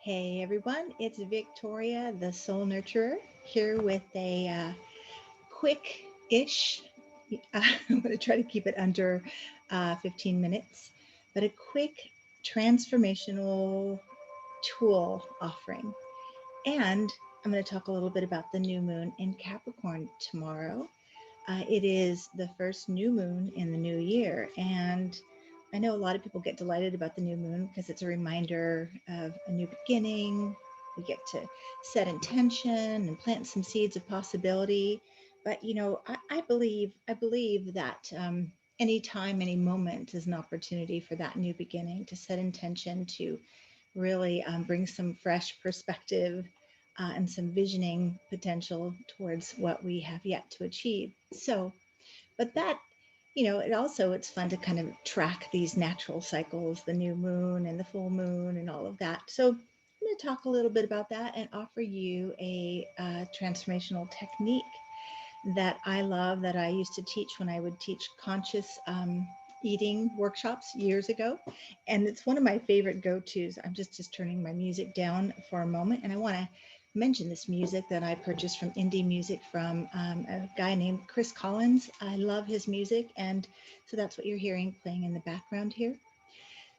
Hey everyone, it's Victoria, the Soul Nurturer, here with a quick-ish. I'm going to try to keep it under 15 minutes, but a quick transformational tool offering. And I'm going to talk a little bit about the new moon in Capricorn tomorrow. It is the first new moon in the new year, and I know a lot of people get delighted about the new moon because it's a reminder of a new beginning. We get to set intention and plant some seeds of possibility. But I believe that any time, any moment is an opportunity for that new beginning to set intention to really bring some fresh perspective and some visioning potential towards what we have yet to achieve. So, but that, it's fun to kind of track these natural cycles, the new moon and the full moon and all of that. So, I'm going to talk a little bit about that and offer you a transformational technique that I love that I used to teach when I would teach conscious eating workshops years ago. And it's one of my favorite go-tos. I'm just turning my music down for a moment, and I want to mention this music that I purchased from indie music from a guy named Chris Collins. I love his music, and so that's what you're hearing playing in the background here.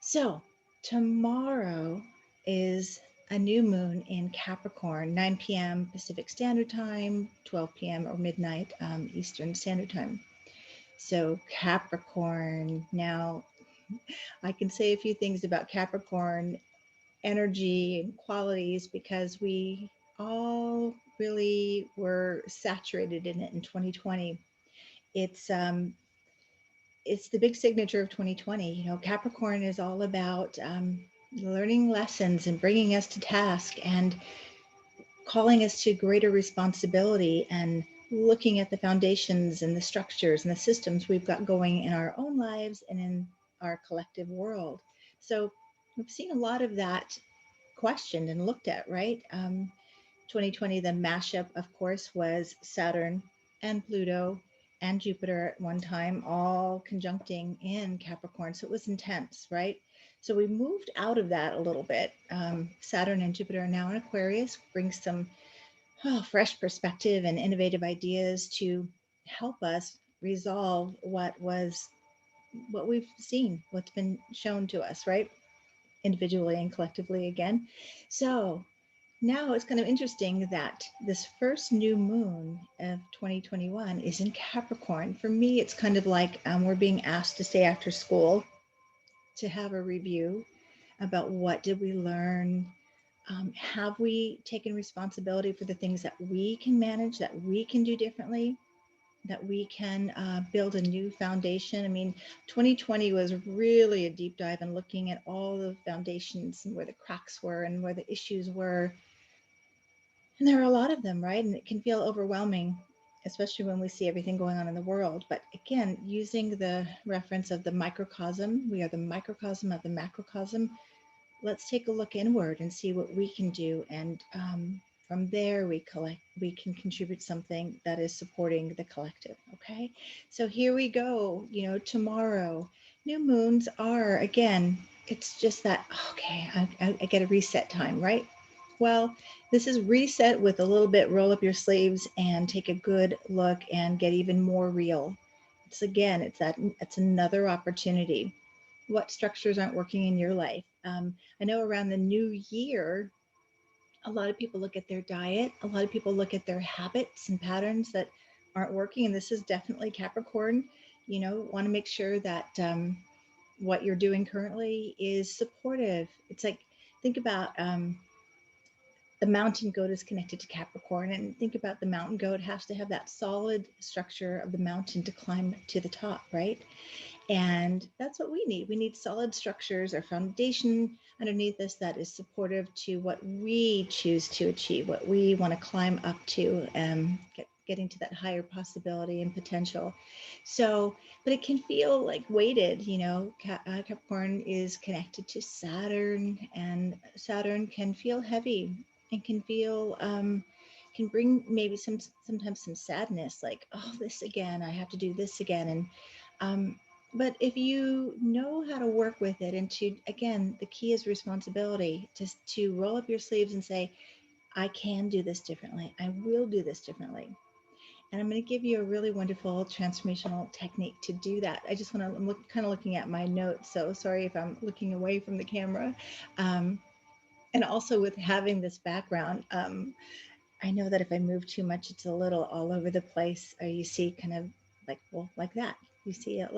So, tomorrow is a new moon in Capricorn, 9 p.m. Pacific Standard Time, 12 p.m. or midnight Eastern Standard Time. So, Capricorn. Now, I can say a few things about Capricorn energy and qualities because we all really were saturated in it in 2020. It's um, it's the big signature of 2020. Capricorn is all about learning lessons and bringing us to task and calling us to greater responsibility and looking at the foundations and the structures and the systems we've got going in our own lives and in our collective world. So we've seen a lot of that questioned and looked at, right? 2020, the mashup, of course, was Saturn and Pluto and Jupiter at one time, all conjuncting in Capricorn. So it was intense, right? So we moved out of that a little bit. Saturn and Jupiter are now in Aquarius, brings some fresh perspective and innovative ideas to help us resolve what we've seen, what's been shown to us, right? Individually and collectively again. So now it's kind of interesting that this first new moon of 2021 is in Capricorn. For me, it's kind of like we're being asked to stay after school to have a review about what did we learn. Have we taken responsibility for the things that we can manage, that we can do differently, that we can build a new foundation? I mean, 2020 was really a deep dive in looking at all the foundations and where the cracks were and where the issues were, and there are a lot of them, right? And it can feel overwhelming, especially when we see everything going on in the world. But again, using the reference of the microcosm, we are the microcosm of the macrocosm. Let's take a look inward and see what we can do. And from there, we can contribute something that is supporting the collective. Okay. So here we go. Tomorrow, new moons are, again, it's just that, okay, I get a reset time, right? Well, this is reset with a little bit roll up your sleeves and take a good look and get even more real. It's another opportunity. What structures aren't working in your life? I know around the new year, a lot of people look at their diet, a lot of people look at their habits and patterns that aren't working. And this is definitely Capricorn. Want to make sure that what you're doing currently is supportive. It's like, think about the mountain goat is connected to Capricorn, and think about the mountain goat has to have that solid structure of the mountain to climb to the top, right? And that's what we need. We need solid structures or foundation underneath us that is supportive to what we choose to achieve, what we want to climb up to, getting to that higher possibility and potential. So, but it can feel like weighted. Capricorn is connected to Saturn, and Saturn can feel heavy and can bring maybe sometimes some sadness, like, oh, this again, I have to do this again. And But if you know how to work with it, and to, again, the key is responsibility, just to roll up your sleeves and say, I can do this differently. I will do this differently. And I'm going to give you a really wonderful transformational technique to do that. I just want to, kind of looking at my notes, so sorry if I'm looking away from the camera. Um, and also with having this background, I know that if I move too much, it's a little all over the place. Or you see kind of like, well, like that. You see it.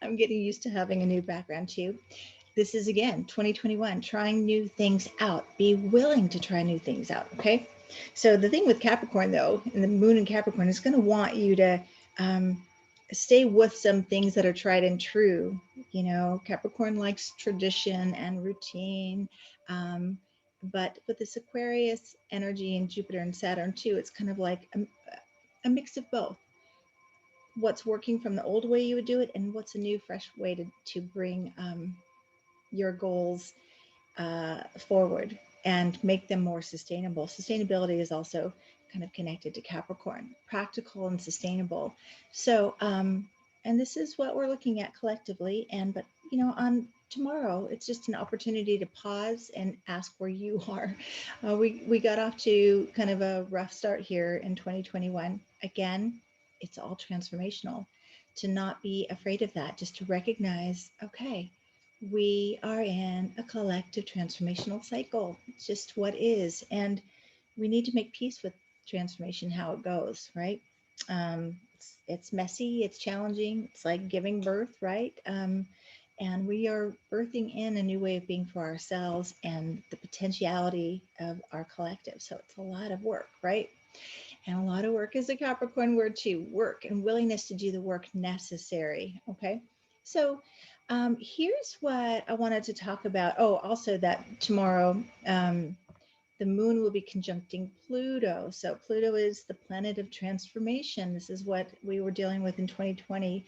I'm getting used to having a new background too. This is again 2021, trying new things out. Be willing to try new things out. Okay. So the thing with Capricorn, though, and the moon in Capricorn is going to want you to um, stay with some things that are tried and true. You know, Capricorn likes tradition and routine. Um, but with this Aquarius energy and Jupiter and Saturn too, it's kind of like a mix of both. What's working from the old way you would do it, and what's a new, fresh way to bring your goals forward and make them more sustainable. Sustainability is also kind of connected to Capricorn, practical and sustainable. So, and this is what we're looking at collectively. And, but, you know, on tomorrow, it's just an opportunity to pause and ask where you are. We got off to kind of a rough start here in 2021. Again, it's all transformational. To not be afraid of that, just to recognize, okay, we are in a collective transformational cycle. It's just what is. And we need to make peace with transformation, how it goes, right? It's messy, it's challenging, it's like giving birth, right? And we are birthing in a new way of being for ourselves and the potentiality of our collective. So it's a lot of work, right? And a lot of work is a Capricorn word too, work and willingness to do the work necessary. Okay. So here's what I wanted to talk about. Oh, also that tomorrow the moon will be conjuncting Pluto. So Pluto is the planet of transformation. This is what we were dealing with in 2020.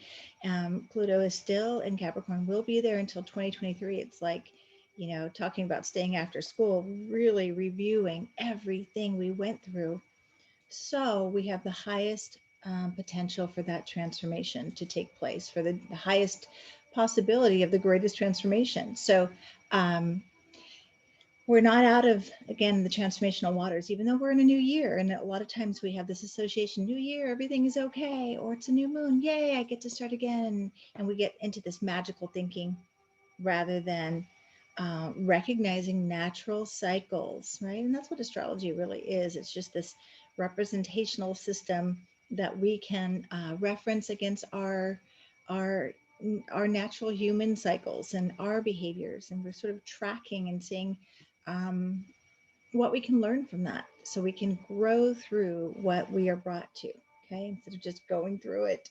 Pluto is still in Capricorn, will be there until 2023. It's like, you know, talking about staying after school, really reviewing everything we went through, so we have the highest potential for that transformation to take place, for the highest possibility of the greatest transformation. So um, we're not out of, again, the transformational waters, even though we're in a new year. And a lot of times we have this association, new year, everything is okay, or it's a new moon, yay, I get to start again. And we get into this magical thinking rather than recognizing natural cycles, right? And that's what astrology really is. It's just this representational system that we can reference against our our natural human cycles and our behaviors, and we're sort of tracking and seeing um, what we can learn from that, so we can grow through what we are brought to. Okay, instead of just going through it.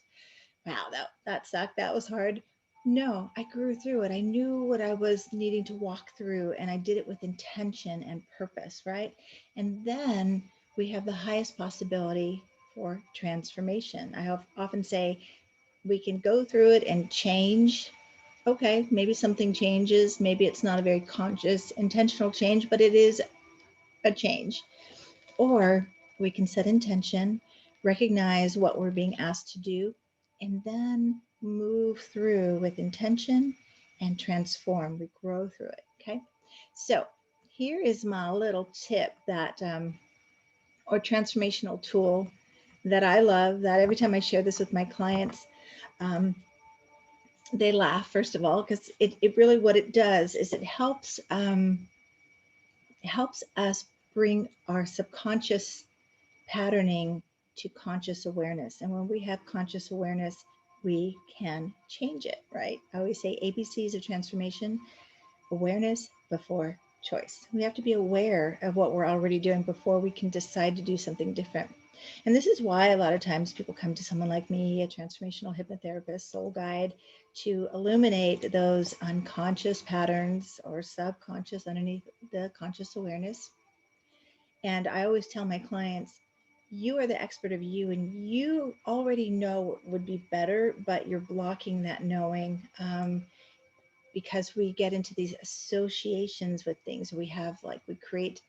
Wow, that sucked. That was hard. No, I grew through it. I knew what I was needing to walk through, and I did it with intention and purpose, right? And then we have the highest possibility for transformation. I often say we can go through it and change. Okay, maybe something changes. Maybe it's not a very conscious, intentional change, but it is a change. Or we can set intention, recognize what we're being asked to do, and then move through with intention and transform. We grow through it. Okay. So here is my little tip that, or transformational tool that I love, that every time I share this with my clients, um, they laugh, first of all, because it really, what it does is it helps us bring our subconscious patterning to conscious awareness. And when we have conscious awareness, we can change it, right? I always say ABCs of transformation: awareness before choice. We have to be aware of what we're already doing before we can decide to do something different. And this is why a lot of times people come to someone like me, a transformational hypnotherapist, soul guide, to illuminate those unconscious patterns or subconscious underneath the conscious awareness. And I always tell my clients, you are the expert of you, and you already know what would be better, but you're blocking that knowing, because we get into these associations with things. We have, like, we create,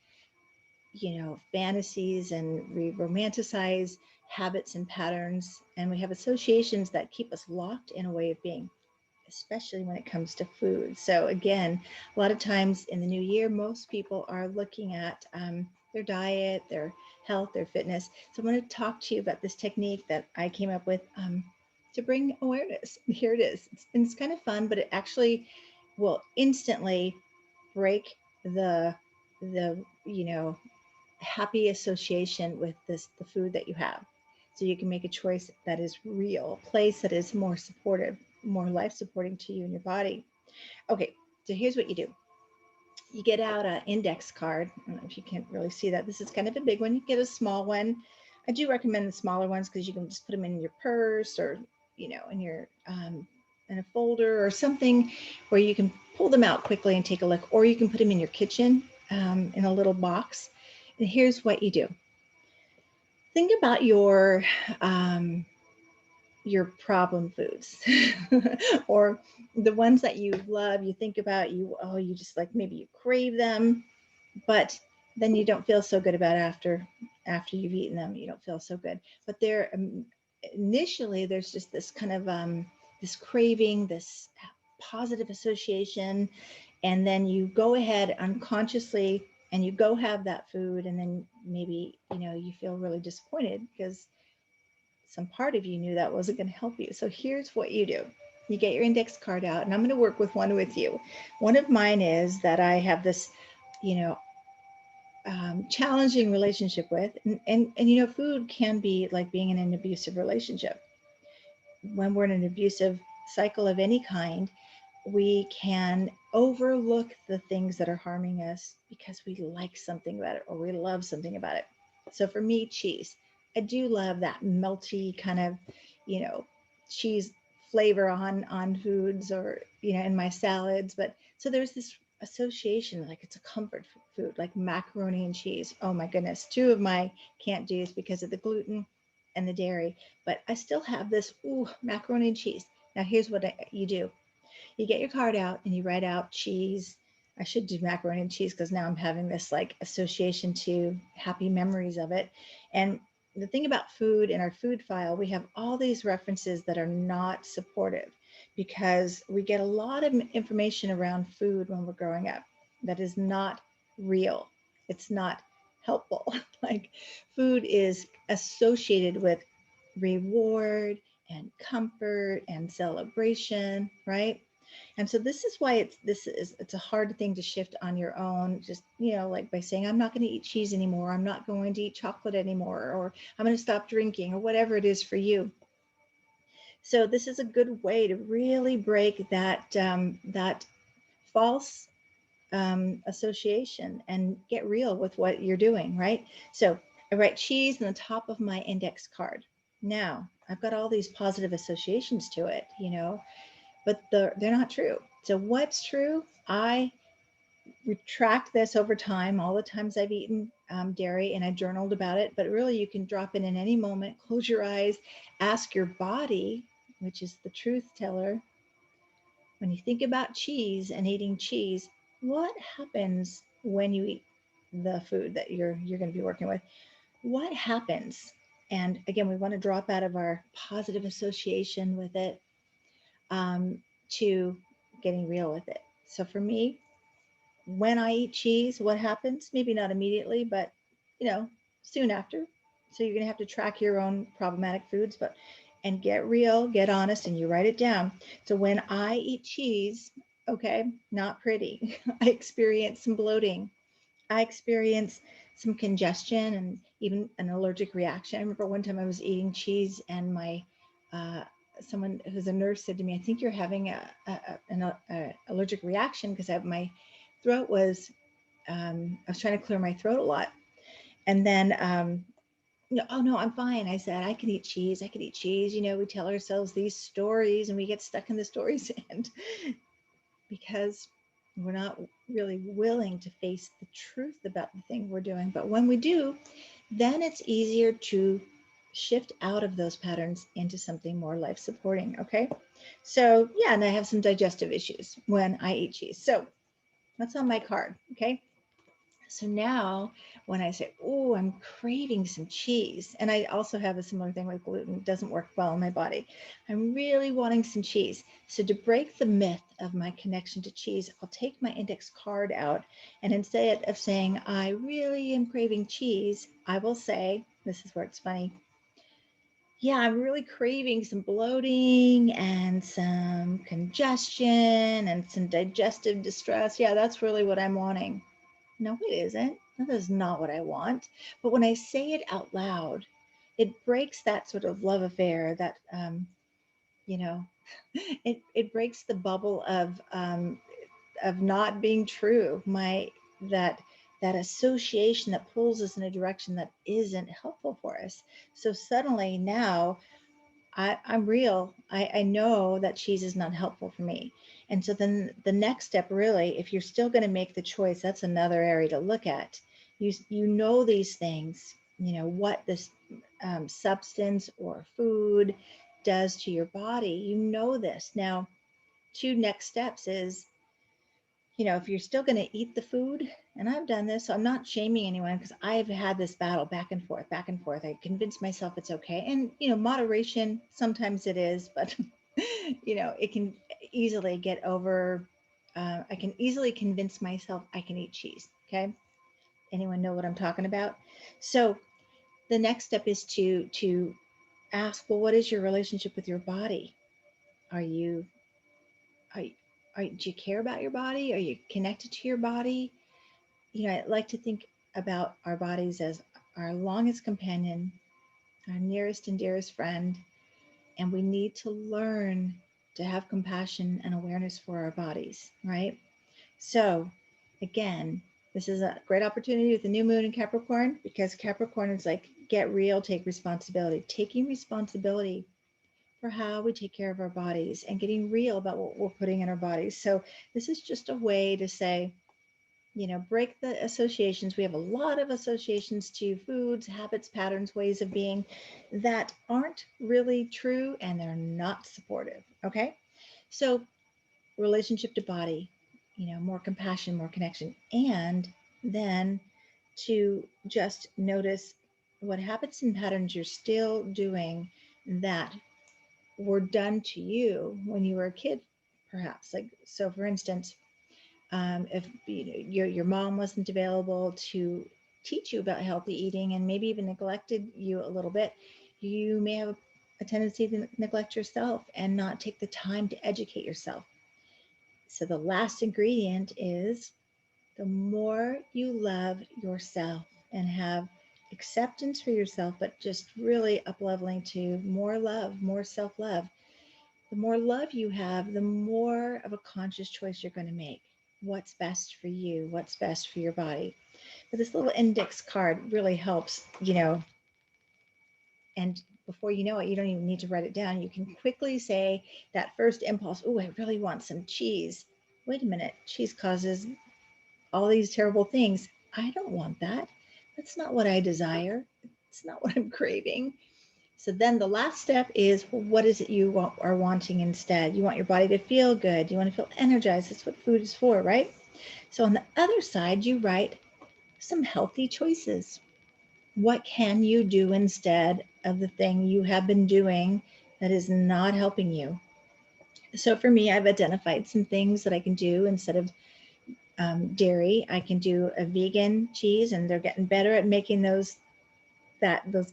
you know, fantasies, and we romanticize habits and patterns, and we have associations that keep us locked in a way of being, especially when it comes to food. So, again, a lot of times in the new year, most people are looking at their diet, their health, their fitness. So, I'm going to talk to you about this technique that I came up with to bring awareness. Here it is. It's kind of fun, but it actually will instantly break the happy association with the food that you have, so you can make a choice that is real, a place that is more supportive, more life supporting to you and your body. Okay, so here's what you do. You get out an index card. I don't know if you can't really see that. This is kind of a big one. You get a small one. I do recommend the smaller ones because you can just put them in your purse, or in your in a folder or something where you can pull them out quickly and take a look, or you can put them in your kitchen in a little box. And here's what you do. Think about um, your problem foods or the ones that you love. You think about, you just like, maybe you crave them, but then you don't feel so good about after you've eaten them. You don't feel so good, but they're initially there's just this kind of this craving, this positive association, and then you go ahead unconsciously and you go have that food, and then maybe you feel really disappointed because some part of you knew that wasn't going to help you. So here's what you do. You get your index card out, and I'm going to work with one with you. One of mine is that I have this, you know, challenging relationship with, and food can be like being in an abusive relationship. When we're in an abusive cycle of any kind, we can overlook the things that are harming us because we like something about it or we love something about it. So for me, cheese. I do love that melty kind of, you know, cheese flavor on foods, or in my salads. But so there's this association, like it's a comfort food, like macaroni and cheese. Oh my goodness, two of my can't do's because of the gluten and the dairy. But I still have this macaroni and cheese. Now here's what you do. You get your card out and you write out cheese. I should do macaroni and cheese because now I'm having this like association to happy memories of it. And the thing about food, in our food file, we have all these references that are not supportive because we get a lot of information around food when we're growing up that is not real. It's not helpful. Like, food is associated with reward and comfort and celebration, right? And so this is why it's a hard thing to shift on your own, just like by saying, I'm not going to eat cheese anymore, I'm not going to eat chocolate anymore, or I'm going to stop drinking, or whatever it is for you. So this is a good way to really break that false association and get real with what you're doing, right? So I write cheese on the top of my index card. Now I've got all these positive associations to it, but they're not true. So what's true? I retract this over time, all the times I've eaten dairy, and I journaled about it. But really, you can drop in any moment, close your eyes, ask your body, which is the truth teller, when you think about cheese and eating cheese, what happens when you eat the food that you're going to be working with? What happens? And again, we want to drop out of our positive association with it to getting real with it. So for me, when I eat cheese, what happens? Maybe not immediately, but you know, soon after. So you're gonna have to track your own problematic foods, but and get real, get honest, and you write it down. So when I eat cheese, okay, not pretty. I experience some bloating. I experience some congestion and even an allergic reaction. I remember one time I was eating cheese, and my uh, someone who's a nurse said to me, "I think you're having an allergic reaction," because my throat was I was trying to clear my throat a lot, and then no, oh no, I'm fine. I said, I can eat cheese. I can eat cheese. We tell ourselves these stories and we get stuck in the stories, and because we're not really willing to face the truth about the thing we're doing. But when we do, then it's easier to shift out of those patterns into something more life supporting. Okay. So, yeah, and I have some digestive issues when I eat cheese. So that's on my card. Okay. So now when I say, oh, I'm craving some cheese, and I also have a similar thing with gluten, it doesn't work well in my body. I'm really wanting some cheese. So to break the myth of my connection to cheese, I'll take my index card out, and instead of saying, I really am craving cheese, I will say, this is where it's funny, yeah, I'm really craving some bloating and some congestion and some digestive distress. Yeah, that's really what I'm wanting. No, it isn't. That is not what I want. But when I say it out loud, it breaks that sort of love affair that, you know, it breaks the bubble of not being true. That that association that pulls us in a direction that isn't helpful for us. So suddenly now I'm real. I know that cheese is not helpful for me. And so then the next step, really, if you're still going to make the choice, that's another area to look at. You know these things, you know, what this substance or food does to your body. You know this. Now, two next steps is, you know, if you're still going to eat the food, and I've done this, so I'm not shaming anyone because I've had this battle back and forth, back and forth. I convince myself it's okay. And, you know, moderation, sometimes it is, but, you know, it can easily get over. I can easily convince myself I can eat cheese. Okay. Anyone know what I'm talking about? So the next step is to ask, well, what is your relationship with your body? Are you, are, do you care about your body? Are you connected to your body? You know, I like to think about our bodies as our longest companion, our nearest and dearest friend, and we need to learn to have compassion and awareness for our bodies, right? So, again, this is a great opportunity with the new moon in Capricorn because Capricorn is like, get real, take responsibility, taking responsibility for how we take care of our bodies and getting real about what we're putting in our bodies. So, this is just a way to say, you know, break the associations. We have a lot of associations to foods, habits, patterns, ways of being that aren't really true and they're not supportive. Okay. So, relationship to body, you know, more compassion, more connection, and then to just notice what habits and patterns you're still doing that were done to you when you were a kid, perhaps. Like, so for instance, if you know, your mom wasn't available to teach you about healthy eating and maybe even neglected you a little bit, you may have a tendency to neglect yourself and not take the time to educate yourself. So the last ingredient is the more you love yourself and have acceptance for yourself, but just really up leveling to more love, more self love, the more love you have, the more of a conscious choice you're going to make. What's best for you? What's best for your body? But this little index card really helps, you know, and before you know it, you don't even need to write it down. You can quickly say that first impulse, oh, I really want some cheese. Wait a minute, cheese causes all these terrible things. I don't want that. That's not what I desire. It's not what I'm craving. So then the last step is, well, what is it you are wanting instead? You want your body to feel good. You want to feel energized. That's what food is for, right? So on the other side, you write some healthy choices. What can you do instead of the thing you have been doing that is not helping you? So for me, I've identified some things that I can do instead of dairy. I can do a vegan cheese, and they're getting better at making those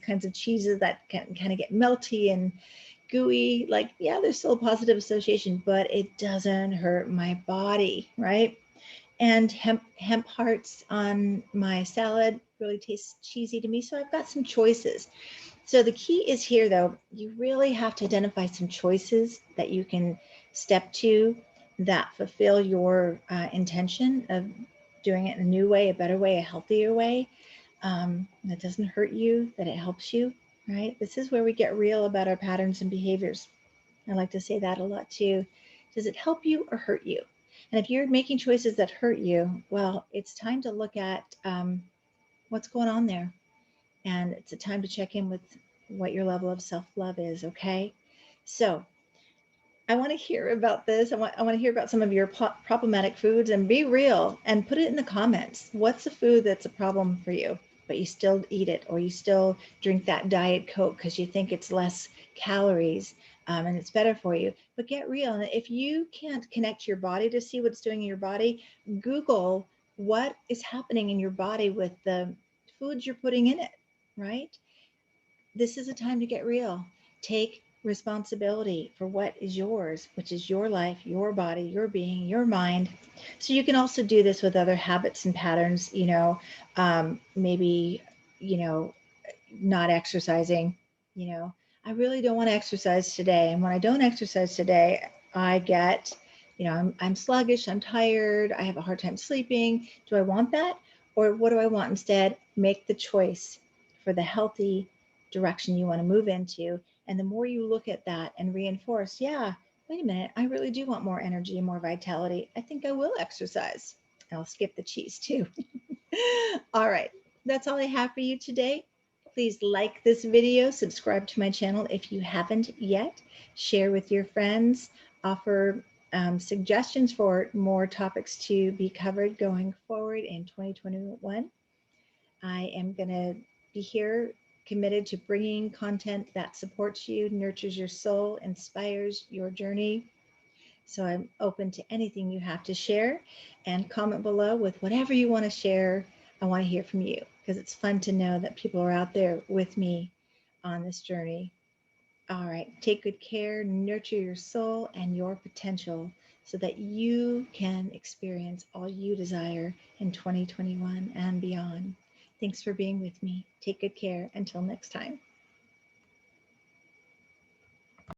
kinds of cheeses that can kind of get melty and gooey. Like, yeah, there's still a positive association, but it doesn't hurt my body, right? And hemp hearts on my salad really tastes cheesy to me. So I've got some choices. So the key is here, though, you really have to identify some choices that you can step to that fulfill your intention of doing it in a new way, a better way, a healthier way, that doesn't hurt you, that it helps you, right? This is where we get real about our patterns and behaviors. I like to say that a lot too. Does it help you or hurt you? And if you're making choices that hurt you, well, it's time to look at what's going on there. And it's a time to check in with what your level of self love is, okay? So I want to hear about this. I want to hear about some of your problematic foods, and be real and put it in the comments. What's a food that's a problem for you, but you still eat it, or you still drink that Diet Coke because you think it's less calories, and it's better for you? But get real. And if you can't connect your body to see what's doing in your body, Google what is happening in your body with the foods you're putting in it, right? This is a time to get real. Take responsibility for what is yours, which is your life, your body, your being, your mind. So you can also do this with other habits and patterns, maybe, you know, not exercising, you know, I really don't want to exercise today. And when I don't exercise today, I get, I'm sluggish, I'm tired, I have a hard time sleeping. Do I want that? Or what do I want instead? Make the choice for the healthy direction you want to move into. And the more you look at that and reinforce, yeah, wait a minute, I really do want more energy and more vitality. I think I will exercise. I'll skip the cheese too. All right, that's all I have for you today. Please like this video, subscribe to my channel if you haven't yet, share with your friends, offer suggestions for more topics to be covered going forward in 2021. I am going to be here committed to bringing content that supports you, nurtures your soul, inspires your journey. So I'm open to anything you have to share, and comment below with whatever you want to share. I want to hear from you because it's fun to know that people are out there with me on this journey. All right, take good care, nurture your soul and your potential so that you can experience all you desire in 2021 and beyond. Thanks for being with me. Take good care. Until next time.